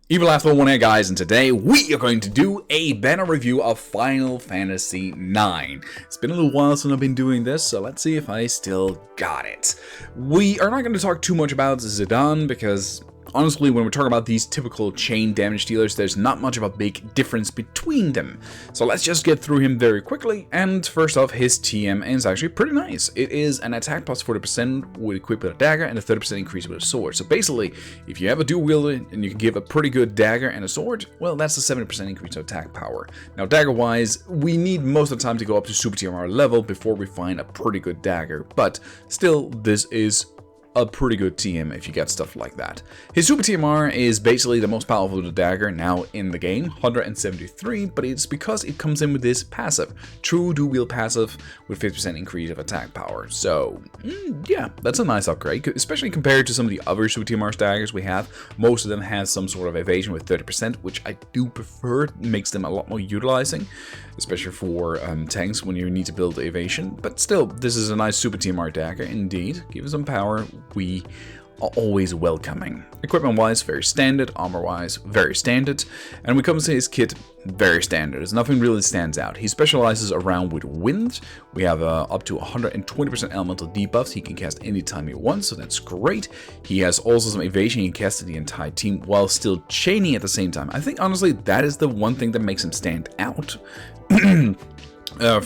Evil Asshole 1 here, guys, and today we are going to do a banner review of Final Fantasy IX. It's been a little while since I've been doing this, so let's see if I still got it. We are not going to talk too much about Zidane because honestly, when we're talking about these typical chain damage dealers, there's not much of a big difference between them. So let's just get through him very quickly. And first off, his TM is actually pretty nice. It is an attack plus 40% with equipped with a dagger and a 30% increase with a sword. So basically, if you have a dual wielder and you can give a pretty good dagger and a sword, well, that's a 70% increase of attack power. Now, dagger-wise, we need most of the time to go up to Super TMR level before we find a pretty good dagger. But still, this is a pretty good TM if you get stuff like that. His Super TMR is basically the most powerful dagger now in the game, 173, but it's because it comes in with this passive, true dual wield passive with 50% increase of attack power. So yeah, that's a nice upgrade, especially compared to some of the other Super TMR daggers we have. Most of them have some sort of evasion with 30%, which I do prefer. It makes them a lot more utilizing, especially for tanks when you need to build evasion. But still, this is a nice Super TMR dagger indeed. Give us some power. We are always welcoming. Equipment-wise, very standard. Armor-wise, very standard. And when it comes to his kit, very standard. There's nothing really stands out. He specializes around with wind. We have up to 120% elemental debuffs he can cast anytime he wants, so that's great. He has also some evasion he can cast to the entire team while still chaining at the same time. I think honestly that is the one thing that makes him stand out.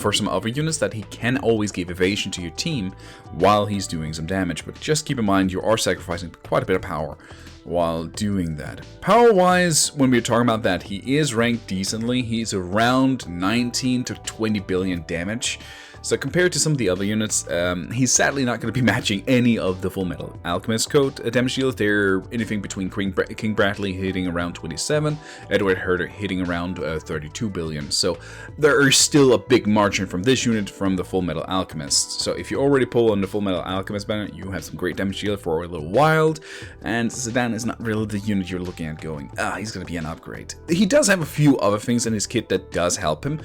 For some other units, that he can always give evasion to your team while he's doing some damage, but just keep in mind you are sacrificing quite a bit of power while doing that. Power wise, when we're talking about that, he is ranked decently. He's around 19 to 20 billion damage. So compared to some of the other units, he's sadly not going to be matching any of the Full Metal Alchemist code damage dealers. They're anything between King Bradley hitting around 27, Edward Herder hitting around 32 billion. So there is still a big margin from this unit from the Full Metal Alchemist. So if you already pull on the Full Metal Alchemist banner, you have some great damage dealer for a little while. And Zidane is not really the unit you're looking at going, he's going to be an upgrade. He does have a few other things in his kit that does help him.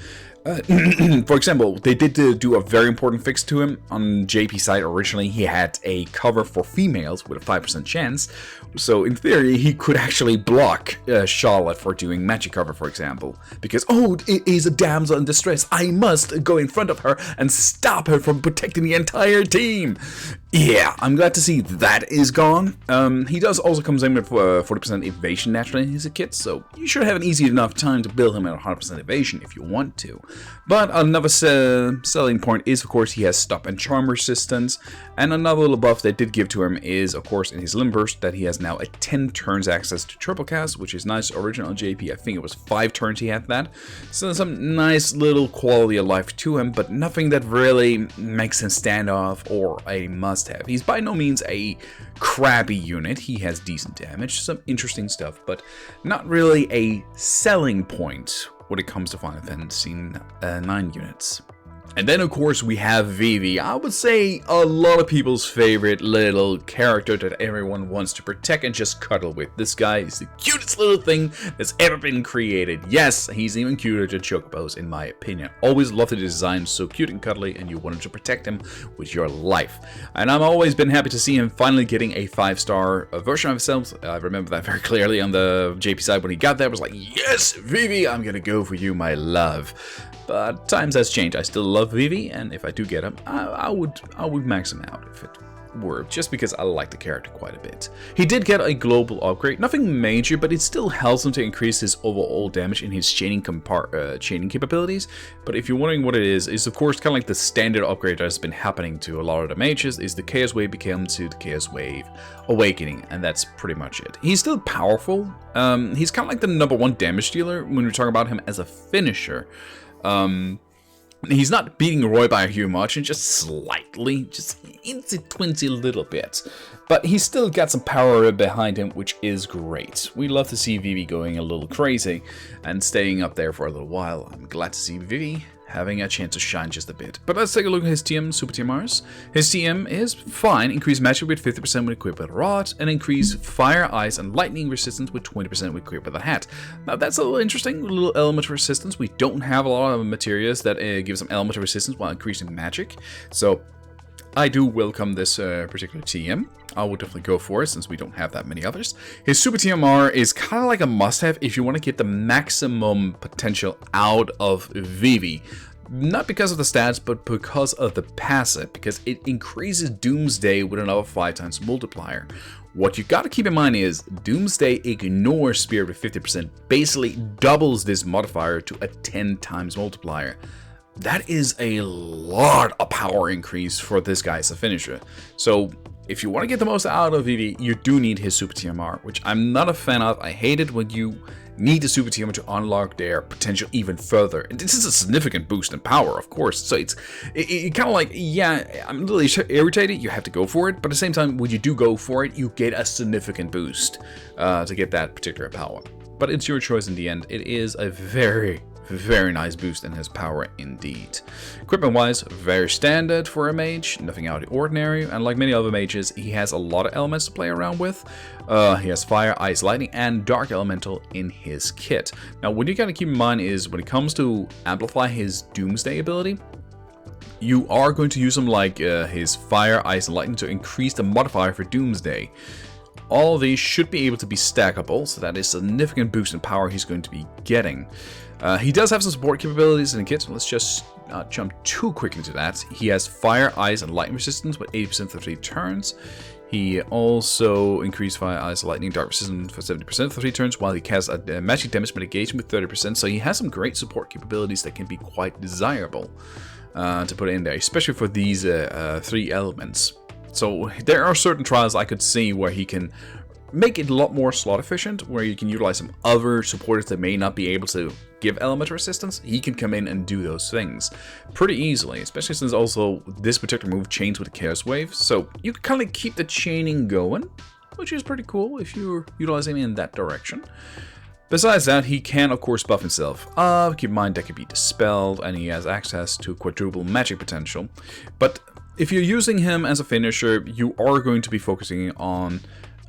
For example, they did do a very important fix to him. On JP side, originally he had a cover for females with a 5% chance, so in theory he could actually block Charlotte for doing magic cover, for example, because it is a damsel in distress, I must go in front of her and stop her from protecting the entire team. Yeah, I'm glad to see that is gone. He does also comes in with 40% evasion naturally in his kit, so you should have an easy enough time to build him at 100% evasion if you want to. But another selling point is, of course, he has stop and charm resistance, and another little buff they did give to him is, of course, in his limb burst, that he has now a 10 turns access to triple cast, which is nice. Original JP, I think it was 5 turns he had that, so some nice little quality of life to him, but nothing that really makes him stand off or a must-have. He's by no means a crappy unit. He has decent damage, some interesting stuff, but not really a selling point when it comes to Final Fantasy IX units. And then, of course, we have Vivi. I would say a lot of people's favorite little character that everyone wants to protect and just cuddle with. This guy is the cutest little thing that's ever been created. Yes, he's even cuter than Chocobos, in my opinion. Always loved the design, so cute and cuddly, and you wanted to protect him with your life. And I've always been happy to see him finally getting a 5-star version of himself. I remember that very clearly on the JP side when he got that. I was like, yes, Vivi, I'm gonna go for you, my love. But times has changed. I still love Vivi, and if I do get him, I would max him out if it were, just because I like the character quite a bit. He did get a global upgrade, nothing major, but it still helps him to increase his overall damage in his chaining capabilities. But if you're wondering what it is of course kind of like the standard upgrade that's been happening to a lot of the mages, is the Chaos Wave becomes to the Chaos Wave Awakening, and that's pretty much it. He's still powerful. He's kind of like the #1 damage dealer when we talk about him as a finisher. He's not beating Roy by a huge margin, just slightly, just incy-twincy little bit. But he's still got some power behind him, which is great. We love to see Vivi going a little crazy and staying up there for a little while. I'm glad to see Vivi having a chance to shine just a bit. But let's take a look at his TM, Super TMRs. His TM is fine. Increase magic with 50% when equipped with a rod, and increase fire, ice, and lightning resistance with 20% when equipped with a hat. Now that's a little interesting, a little element of resistance. We don't have a lot of materials that give some element of resistance while increasing magic. So I do welcome this particular TM. I will definitely go for it since we don't have that many others. His Super TMR is kind of like a must-have if you want to get the maximum potential out of Vivi. Not because of the stats, but because of the passive, because it increases Doomsday with another 5 times multiplier. What you got to keep in mind is Doomsday ignores Spirit with 50%, basically doubles this modifier to a 10 times multiplier. That is a lot of power increase for this guy as a finisher. So if you want to get the most out of Vivi, you do need his Super TMR, which I'm not a fan of. I hate it when you need the Super TMR to unlock their potential even further. And this is a significant boost in power, of course. So it's kind of like, yeah, I'm a little irritated. You have to go for it. But at the same time, when you do go for it, you get a significant boost to get that particular power. But it's your choice in the end. It is a very nice boost in his power indeed. Equipment wise, very standard for a mage, nothing out of the ordinary, and like many other mages, he has a lot of elements to play around with. He has fire, ice, lightning, and dark elemental in his kit. Now what you gotta keep in mind is when it comes to amplify his Doomsday ability, you are going to use him like his fire, ice, and lightning to increase the modifier for Doomsday. All of these should be able to be stackable, so that is a significant boost in power he's going to be getting. He does have some support capabilities in the kit, so let's just not jump too quickly to that. He has fire, ice, and lightning resistance with 80% for 3 turns. He also increased fire, ice, lightning, dark resistance for 70% for 3 turns, while he casts a magic damage mitigation with 30%, so he has some great support capabilities that can be quite desirable to put in there, especially for these 3 elements. So there are certain trials I could see where he can make it a lot more slot efficient, where you can utilize some other supporters that may not be able to give element resistance. He can come in and do those things pretty easily, especially since also this particular move chains with the Chaos Wave. So you can kind of keep the chaining going, which is pretty cool if you're utilizing it in that direction. Besides that, he can of course buff himself up. Keep in mind that can be dispelled, and he has access to quadruple magic potential. But if you're using him as a finisher, you are going to be focusing on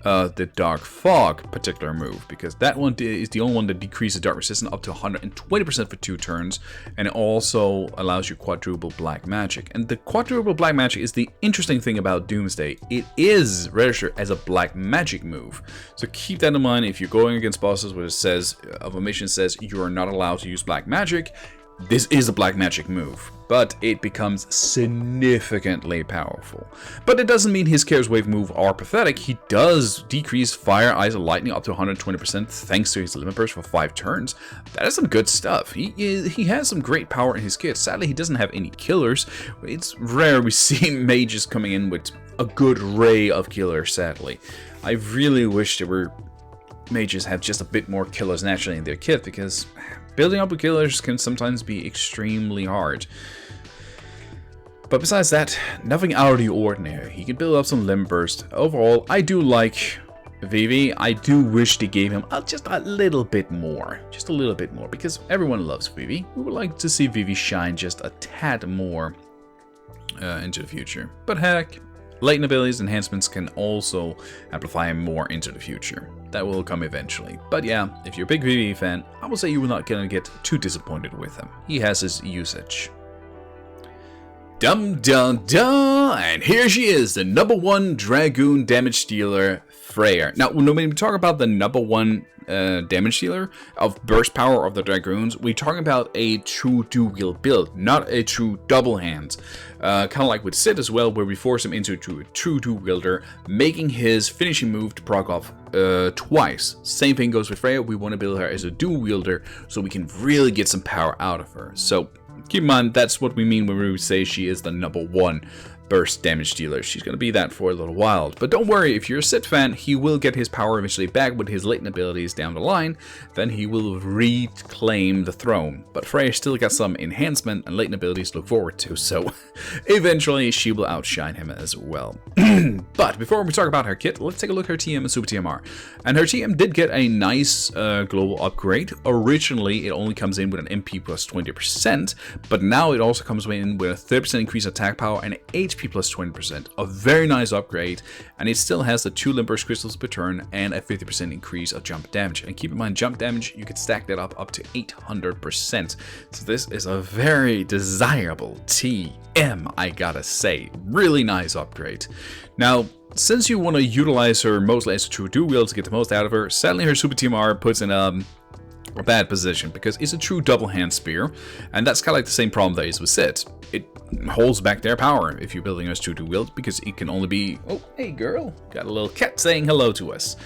the Dark Fog particular move, because that one is the only one that decreases dark resistance up to 120% for 2 turns, and it also allows you quadruple black magic. And the quadruple black magic is the interesting thing about Doomsday. It is registered as a black magic move, so keep that in mind if you're going against bosses where it says, of a mission says you are not allowed to use black magic. This is a black magic move, but it becomes significantly powerful. But it doesn't mean his Chaos Wave move are pathetic. He does decrease fire, ice, and lightning up to 120% thanks to his limit burst for 5 turns. That is some good stuff. He has some great power in his kit. Sadly, he doesn't have any killers. It's rare we see mages coming in with a good array of killers, sadly. I really wish there were mages have just a bit more killers naturally in their kit, because building up with killers can sometimes be extremely hard. But besides that, nothing out of the ordinary. He can build up some limb burst. Overall, I do like Vivi. I do wish they gave him just a little bit more. Just a little bit more, because everyone loves Vivi. We would like to see Vivi shine just a tad more into the future. But heck, latent abilities enhancements can also amplify him more into the future. That will come eventually. But yeah, if you're a big Vivi fan, I will say you're not gonna get too disappointed with him. He has his usage. Dum dum dum! And here she is, the #1 Dragoon damage dealer, Freya. Now, when we talk about the #1 damage dealer of burst power of the Dragoons, we're talking about a true dual-wield build, not a true double hand. Kind of like with Sid as well, where we force him into a true dual-wielder, making his finishing move to proc off twice. Same thing goes with Freya. We want to build her as a dual-wielder so we can really get some power out of her. So keep in mind, that's what we mean when we say she is the #1 burst damage dealer. She's going to be that for a little while. But don't worry, if you're a Sid fan, he will get his power eventually back with his latent abilities down the line. Then he will reclaim the throne. But Freya still got some enhancement and latent abilities to look forward to, so eventually she will outshine him as well. But before we talk about her kit, let's take a look at her TM and Super TMR. And her TM did get a nice global upgrade. Originally, it only comes in with an MP plus 20%, but now it also comes in with a 30% increased attack power and an HP HP plus 20%. A very nice upgrade, and it still has the 2 limb burst crystals per turn and a 50% increase of jump damage. And keep in mind, jump damage, you could stack that up to 800%. So this is a very desirable TM, I gotta say. Really nice upgrade. Now, since you want to utilize her mostly as a true dual wield to get the most out of her, sadly her Super TMR puts in a bad position because it's a true double hand spear, and that's kind of like the same problem there is with Sid. It holds back their power if you're building as true dual wield because it can only be, oh hey girl, got a little cat saying hello to us.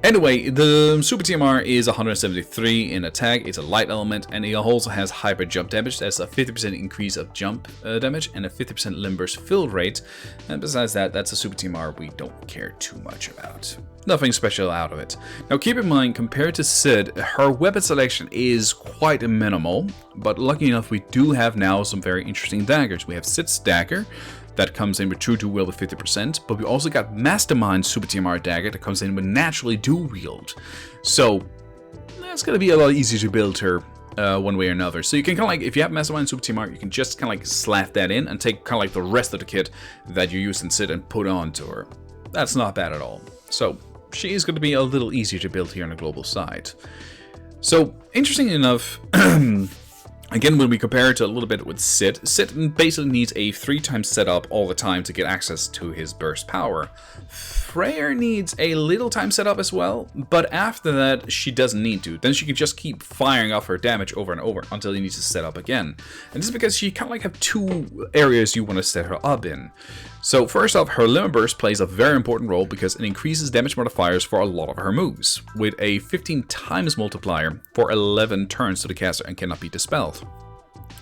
Anyway, the Super TMR is 173 in attack, it's a light element, and it also has hyper jump damage. That's a 50% increase of jump damage and a 50% limb burst fill rate, and besides that, that's a Super TMR we don't care too much about. Nothing special out of it. Now keep in mind, compared to Sid, her weapon selection is quite minimal, but lucky enough we do have now some very interesting daggers. We have Sid's dagger that comes in with true dual wield with 50%, but we also got Mastermind Super TMR dagger that comes in with naturally dual wield. So that's going to be a lot easier to build her one way or another. So you can kind of like, if you have Mastermind Super TMR, you can just kind of like slap that in and take kind of like the rest of the kit that you use in Sid and put onto her. That's not bad at all. So she is going to be a little easier to build here on the global side. So, interesting enough, again, when we compare it a little bit with Sid, Sid basically needs a 3-time setup all the time to get access to his burst power. Freya needs a little time setup as well, but after that, she doesn't need to. Then she can just keep firing off her damage over and over until you need to set up again. And this is because she kind of like have 2 areas you want to set her up in. So first off, her limb burst plays a very important role because it increases damage modifiers for a lot of her moves, with a 15 times multiplier for 11 turns to the caster and cannot be dispelled.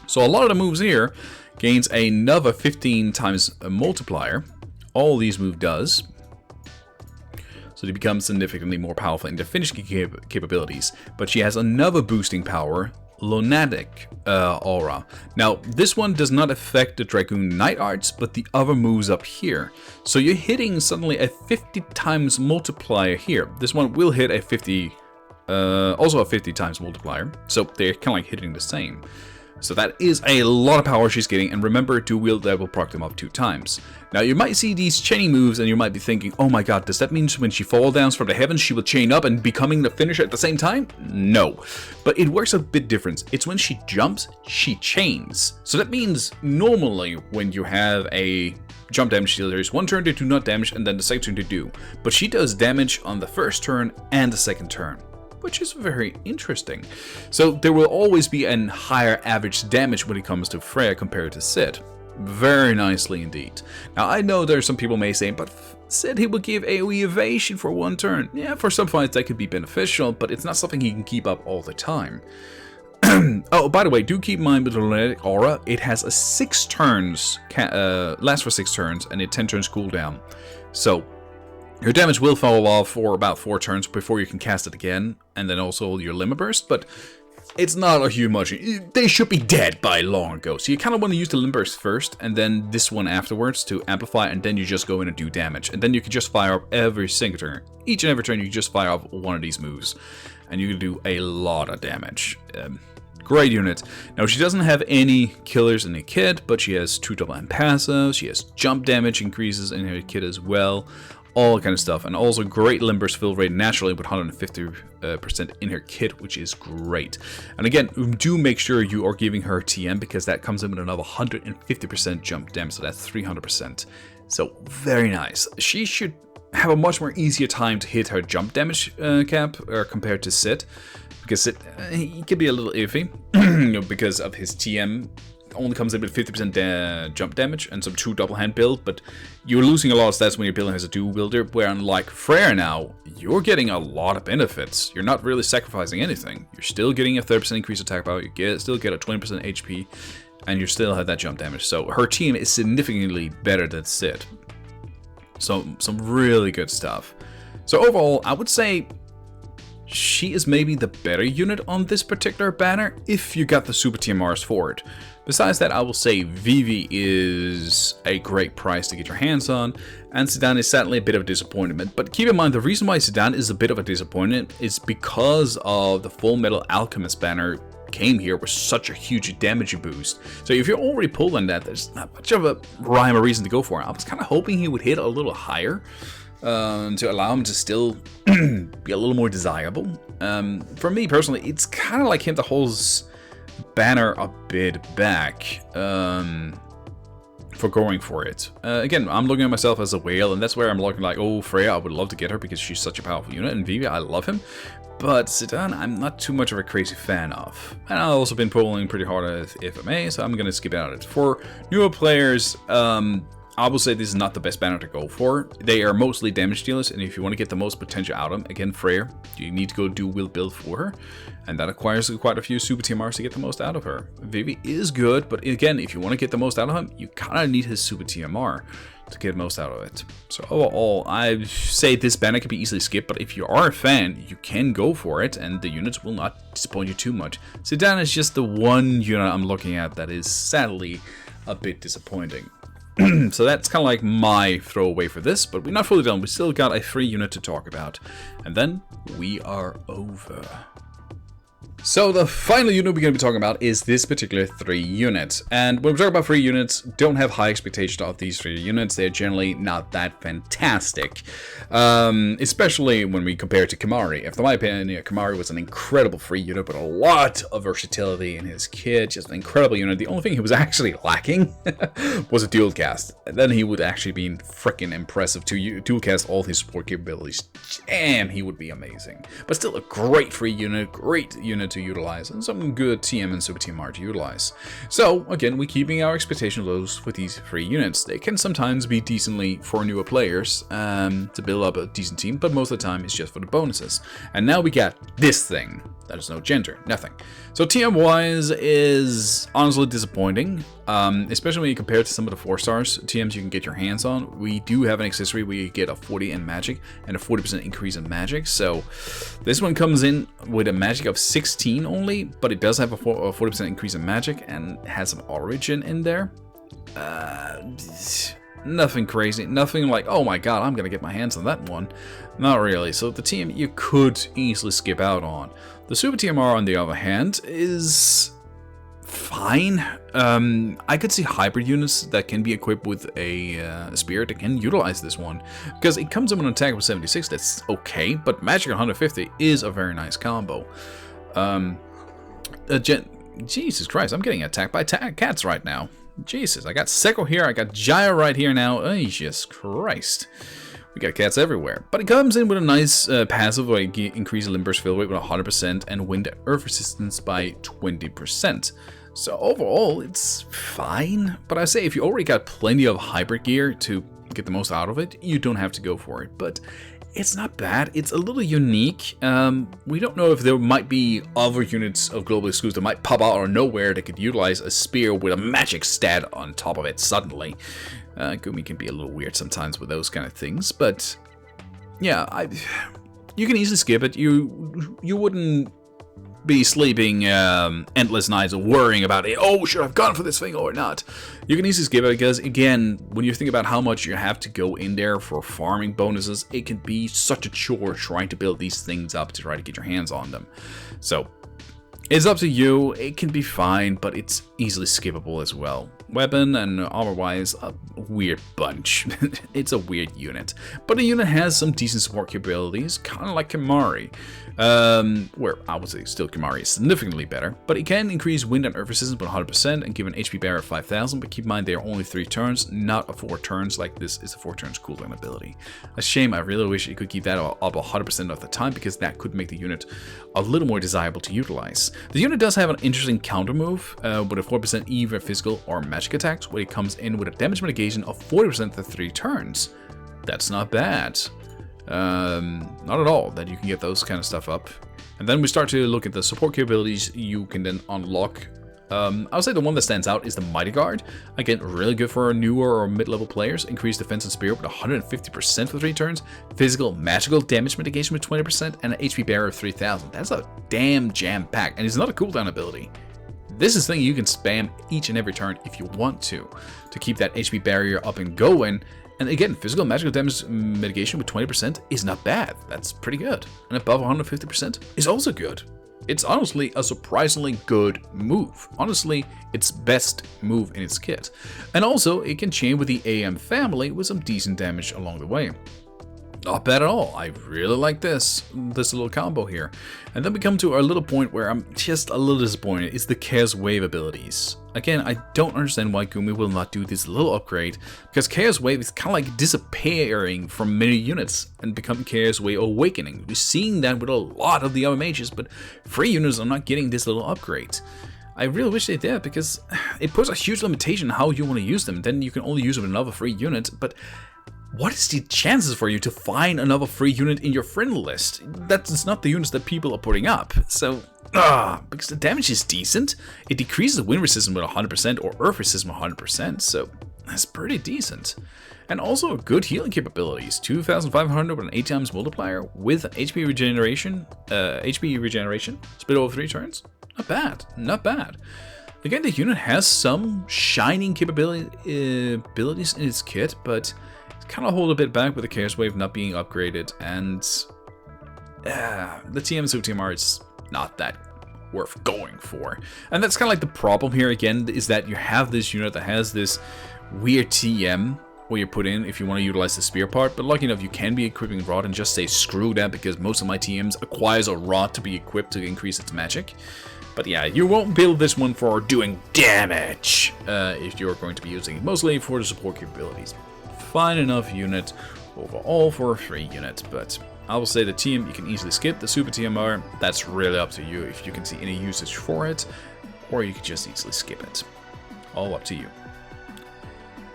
So a lot of the moves here gains another 15 times a multiplier. All these moves does. So they become significantly more powerful in their finishing capabilities. But she has another boosting power, Lunatic Aura. Now, this one does not affect the Dragoon Knight Arts, but the other moves up here. So you're hitting suddenly a 50 times multiplier here. This one will hit a 50, also a 50 times multiplier. So they're kind of like hitting the same. So that is a lot of power she's getting, and remember, dual wield that will proc them up 2 times. Now you might see these chaining moves and you might be thinking, oh my god, does that mean when she falls down from the heavens she will chain up and becoming the finisher at the same time? No, but it works a bit different. It's when she jumps, she chains. So that means normally when you have a jump damage deal, there's 1 turn to do not damage and then the second turn to do. But she does damage on the first turn and the second turn, which is very interesting. So there will always be a higher average damage when it comes to Freya compared to Sid. Very nicely indeed. Now I know there some people may say, but Sid, he will give AoE evasion for 1 turn. Yeah, for some fights that could be beneficial, but it's not something he can keep up all the time. Oh, by the way, do keep in mind with the Lunatic Aura, it has a 6 turns, lasts for 6 turns, and a 10 turns cooldown. So your damage will fall off for about 4 turns before you can cast it again, and then also your limit burst, but it's not a huge much. They should be dead by long ago, so you kind of want to use the limit burst first, and then this one afterwards to amplify, and then you just go in and do damage. And then you can just fire up every single turn. Each and every turn you can just fire off one of these moves, and you can do a lot of damage. Great unit. Now she doesn't have any killers in the kit, but she has 2 double hand passives, she has jump damage increases in her kit as well. All kind of stuff, and also great limb burst fill rate naturally with 150% in her kit, which is great. And again, do make sure you are giving her TM because that comes in with another 150% jump damage, so that's 300%. So very nice. She should have a much more easier time to hit her jump damage cap compared to Sid, because Sid he can be a little iffy because of his TM. Only comes in with 50% jump damage and some true double hand build, but you're losing a lot of stats when you're building as a dual wielder, where unlike Freya now, you're getting a lot of benefits. You're not really sacrificing anything. You're still getting a 30% increase attack power, you still get a 20% HP, and you still have that jump damage. So her team is significantly better than Sid. So some really good stuff. So overall, I would say she is maybe the better unit on this particular banner if you got the Super TMRs for it. Besides that, I will say Vivi is a great price to get your hands on, and Zidane is sadly a bit of a disappointment. But keep in mind, the reason why Zidane is a bit of a disappointment is because of the Full Metal Alchemist banner came here with such a huge damage boost. So if you're already pulled on that, there's not much of a rhyme or reason to go for it. I was kind of hoping he would hit a little higher to allow him to still be a little more desirable. For me personally, it's kind of like him to hold his banner a bit back for going for it. Again, I'm looking at myself as a whale, and that's where I'm looking like, oh, Freya, I would love to get her because she's such a powerful unit, and Vivi, I love him. But Zidane, I'm not too much of a crazy fan of. And I've also been pulling pretty hard at FMA, so I'm going to skip out it. For newer players, I will say this is not the best banner to go for. They are mostly damage dealers, and if you want to get the most potential out of them, again, Freya, you need to go do will build for her, and that acquires quite a few super TMRs to get the most out of her. Vivi is good, but again, if you want to get the most out of him, you kind of need his super TMR to get most out of it. So overall, I say this banner can be easily skipped, but if you are a fan, you can go for it, and the units will not disappoint you too much. Zidane is just the one unit I'm looking at that is sadly a bit disappointing. So that's kind of like my throwaway for this, but we're not fully done. We still got a free unit to talk about, and then we are over. So the final unit we're going to be talking about is this particular 3 unit. And when we talk about 3 units, don't have high expectations of these 3 units. They're generally not that fantastic. Especially when we compare it to Kimari. After my opinion, Kimari was an incredible free unit, but a lot of versatility in his kit. Just an incredible unit. The only thing he was actually lacking was a dual cast. Then he would actually be freaking impressive to dual cast all his support capabilities. Damn, he would be amazing. But still a great free unit, great unit to utilize, and some good TM and Super TMR to utilize. So again, we're keeping our expectation low for these 3 units. They can sometimes be decently for newer players to build up a decent team, but most of the time it's just for the bonuses. And now we got this thing. That is no gender, nothing. So TM wise is honestly disappointing, especially when you compare it to some of the 4-stars TMs you can get your hands on. We do have an accessory where you get a 40 in magic and a 40% increase in magic. So this one comes in with a magic of 16 only, but it does have a 40% increase in magic and has some origin in there. Nothing crazy, nothing like, oh my god, I'm gonna get my hands on that one. Not really. So the TM you could easily skip out on. The Super TMR, on the other hand, is fine. I could see hybrid units that can be equipped with a spear that can utilize this one, because it comes in with an attack with 76. That's okay, but magic 150 is a very nice combo. Jesus Christ, I'm getting attacked by cats right now. Jesus, I got Seko here, I got Jaya right here now. Oh, Jesus Christ. We got cats everywhere. But it comes in with a nice passive where you increase Limber's fill rate with 100% and win the earth resistance by 20%. So overall, it's fine. But I say if you already got plenty of hybrid gear to get the most out of it, you don't have to go for it. But it's not bad. It's a little unique. We don't know if there might be other units of global exclusive that might pop out of nowhere that could utilize a spear with a magic stat on top of it suddenly. Gumi can be a little weird sometimes with those kind of things, but yeah, you can easily skip it. You wouldn't be sleeping endless nights worrying about it. Oh, should I have gone for this thing or not? You can easily skip it because, again, when you think about how much you have to go in there for farming bonuses, it can be such a chore trying to build these things up to try to get your hands on them. So it's up to you. It can be fine, but it's easily skippable as well. Weapon and armor-wise, a weird bunch. It's a weird unit. But the unit has some decent support capabilities, kind of like Kimari. Where I would say still Kimari is significantly better. But it can increase wind and earth resistance by 100% and give an HP barrier of 5,000. But keep in mind, they are only 3 turns, not a 4 turns like this is a 4 turns cooldown ability. A shame. I really wish it could keep that up 100% of the time, because that could make the unit a little more desirable to utilize. The unit does have an interesting counter move with a 4% either physical or magic attacks, where it comes in with a damage mitigation of 40% for 3 turns. That's not bad. Not at all that you can get those kind of stuff up. And then we start to look at the support capabilities you can then unlock. I would say the one that stands out is the Mighty Guard. Again, really good for newer or mid-level players. Increased defense and spirit with 150% for 3 turns. Physical, magical damage mitigation with 20%. And an HP barrier of 3,000. That's a damn jam-pack. And it's not a cooldown ability. This is something you can spam each and every turn if you want to keep that HP barrier up and going. And again, physical magical damage mitigation with 20% is not bad. That's pretty good. And above 150% is also good. it's honestly a surprisingly good move. Honestly, its best move in its kit. And also, it can chain with the AM family with some decent damage along the way. Not bad at all. I really like this little combo here. And then we come to our little point where I'm just a little disappointed. It's the Chaos Wave abilities. Again, I don't understand why Gumi will not do this little upgrade, because Chaos Wave is kind of like disappearing from many units and become Chaos Wave Awakening. We're seeing that with a lot of the other mages, but free units are not getting this little upgrade. I really wish they did, because it puts a huge limitation on how you want to use them. Then you can only use them with another free unit, but what is the chances for you to find another free unit in your friend list? That's not the units that people are putting up. So, because the damage is decent, it decreases wind resistance with 100% or earth resistance with 100%, so that's pretty decent. And also good healing capabilities, 2,500 with an 8 times multiplier with HP regeneration, split over 3 turns. Not bad, not bad. Again, the unit has some shining abilities in its kit, but kind of hold a bit back with the Chaos Wave not being upgraded, and the TM to TMR is not that worth going for. And that's kind of like the problem here again, is that you have this unit that has this weird TM where you put in if you want to utilize the spear part, but lucky enough you can be equipping rod and just say screw that, because most of my TMs acquires a rod to be equipped to increase its magic. But yeah, you won't build this one for doing damage if you're going to be using it mostly for the support capabilities. Fine enough unit overall for a free unit, but I will say the TM you can easily skip. The Super TMR, that's really up to you if you can see any usage for it, or you can just easily skip it. All up to you.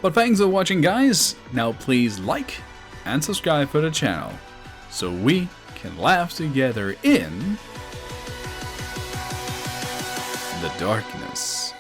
But thanks for watching, guys. Now please like and subscribe for the channel so we can laugh together in the darkness.